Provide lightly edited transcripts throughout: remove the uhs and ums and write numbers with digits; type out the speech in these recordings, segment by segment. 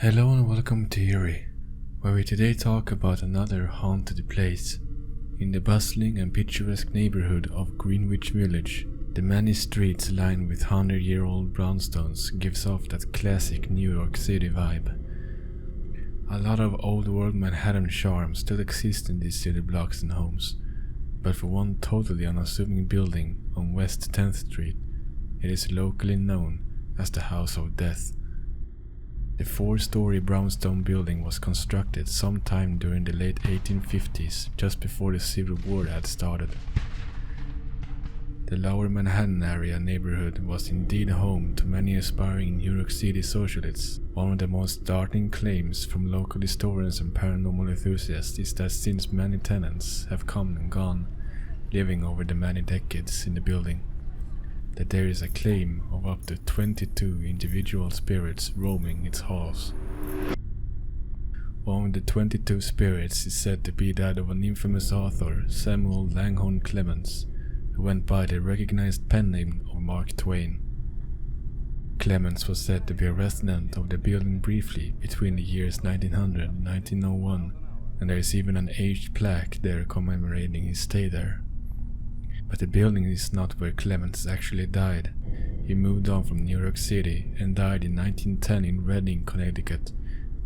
Hello and welcome to Erie, where we today talk about another haunted place. In the bustling and picturesque neighborhood of Greenwich Village, the many streets lined with 100-year-old brownstones gives off that classic New York City vibe. A lot of old-world Manhattan charm still exists in these city blocks and homes, but for one totally unassuming building on West 10th Street, it is locally known as the House of Death. The 4-story brownstone building was constructed sometime during the late 1850s, just before the Civil War had started. The Lower Manhattan area neighborhood was indeed home to many aspiring New York City socialites. One of the most startling claims from local historians and paranormal enthusiasts is that since many tenants have come and gone, living over the many decades in the building, that there is a claim of up to 22 individual spirits roaming its halls. One of the 22 spirits is said to be that of an infamous author, Samuel Langhorne Clemens, who went by the recognized pen name of Mark Twain. Clemens was said to be a resident of the building briefly between the years 1900 and 1901, and there is even an aged plaque there commemorating his stay there. But the building is not where Clemens actually died. He moved on from New York City and died in 1910 in Redding, Connecticut.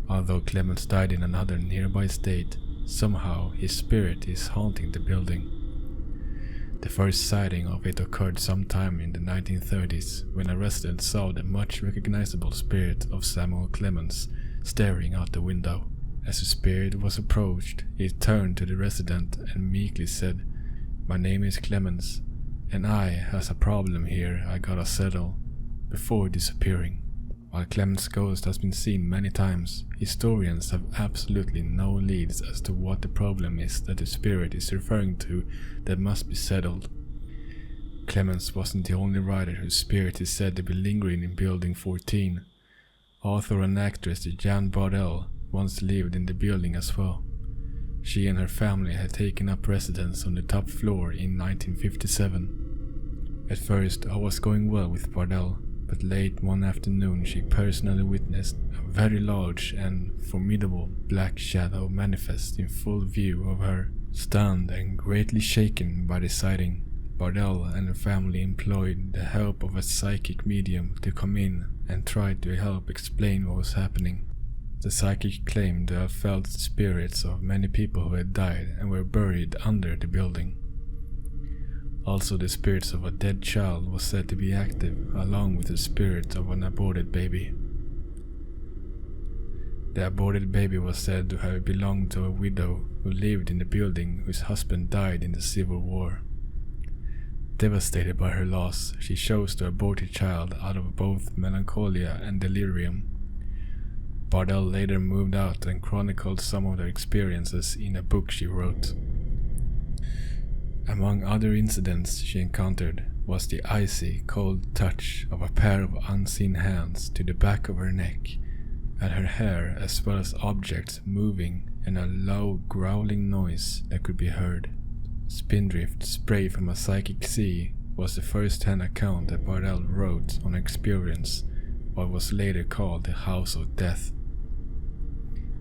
Although Clemens died in another nearby state, somehow his spirit is haunting the building. The first sighting of it occurred sometime in the 1930s when a resident saw the much recognizable spirit of Samuel Clemens staring out the window. As the spirit was approached, he turned to the resident and meekly said, "My name is Clemens, and I has a problem here I gotta settle," before disappearing. While Clemens' ghost has been seen many times, historians have absolutely no leads as to what the problem is that the spirit is referring to that must be settled. Clemens wasn't the only writer whose spirit is said to be lingering in Building 14. Author and actress Jan Bardell once lived in the building as well. She and her family had taken up residence on the top floor in 1957. At first, all was going well with Bardell, but late one afternoon she personally witnessed a very large and formidable black shadow manifest in full view of her. Stunned and greatly shaken by the sighting, Bardell and her family employed the help of a psychic medium to come in and try to help explain what was happening. The psychic claimed to have felt spirits of many people who had died and were buried under the building. Also, the spirits of a dead child was said to be active, along with the spirit of an aborted baby. The aborted baby was said to have belonged to a widow who lived in the building whose husband died in the Civil War. Devastated by her loss, she chose to abort the child out of both melancholia and delirium. Bardell later moved out and chronicled some of their experiences in a book she wrote. Among other incidents she encountered was the icy, cold touch of a pair of unseen hands to the back of her neck, and her hair, as well as objects moving and a low growling noise that could be heard. Spindrift spray from a psychic sea was the first-hand account that Bardell wrote on her experience, what was later called the House of Death.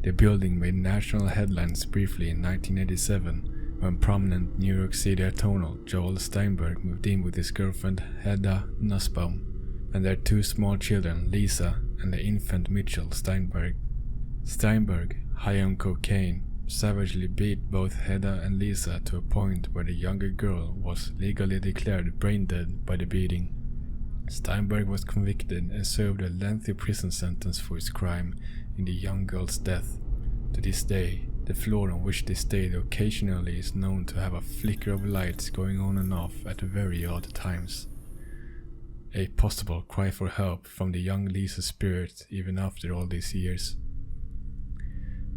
The building made national headlines briefly in 1987 when prominent New York City attorney Joel Steinberg moved in with his girlfriend Hedda Nussbaum and their 2 small children, Lisa and the infant Mitchell Steinberg. Steinberg, high on cocaine, savagely beat both Hedda and Lisa to a point where the younger girl was legally declared brain dead by the beating. Steinberg was convicted and served a lengthy prison sentence for his crime in the young girl's death. To this day, the floor on which they stayed occasionally is known to have a flicker of lights going on and off at very odd times. A possible cry for help from the young Lisa's spirit even after all these years.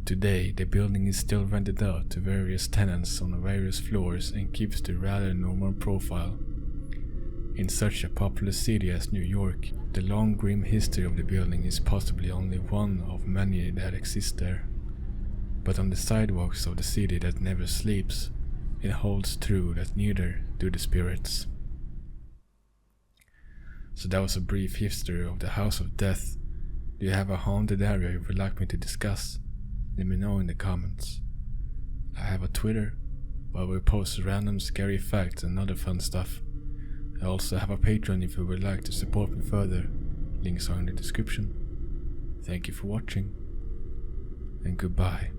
Today, the building is still rented out to various tenants on various floors and keeps the rather normal profile. In such a popular city as New York, the long grim history of the building is possibly only one of many that exist there. But on the sidewalks of the city that never sleeps, it holds true that neither do the spirits. So that was a brief history of the House of Death. Do you have a haunted area you would like me to discuss? Let me know in the comments. I have a Twitter, where we post random scary facts and other fun stuff. I also have a Patreon if you would like to support me further. Links are in the description. Thank you for watching, and goodbye.